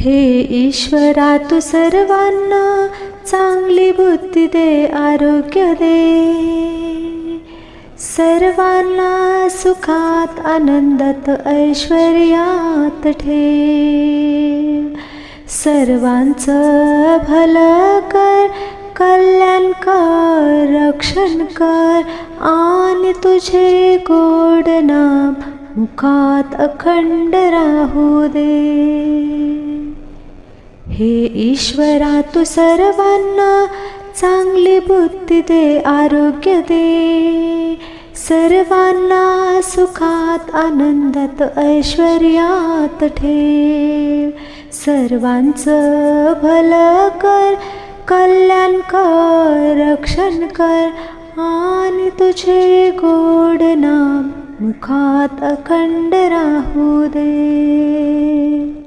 हे ईश्वरा तू सर्वांना चांगली बुद्धी दे, आरोग्य दे. सर्वांना सुखात आनंदात ऐश्वर्यात ठेव. सर्वांचं भलं कर, कल्याण कर, रक्षण कर आणि तुझे गोड नाम मुखात अखंड राहू दे. हे ईश्वरा तू सर्वांना चांगली बुद्धी दे, आरोग्य दे. सर्वांना सुखात आनंदात ऐश्वर्यात ठेव. सर्वांचं भलं कर, कल्याण कर, रक्षण कर आणि तुझे गोड नाम मुखात अखंड राहू दे.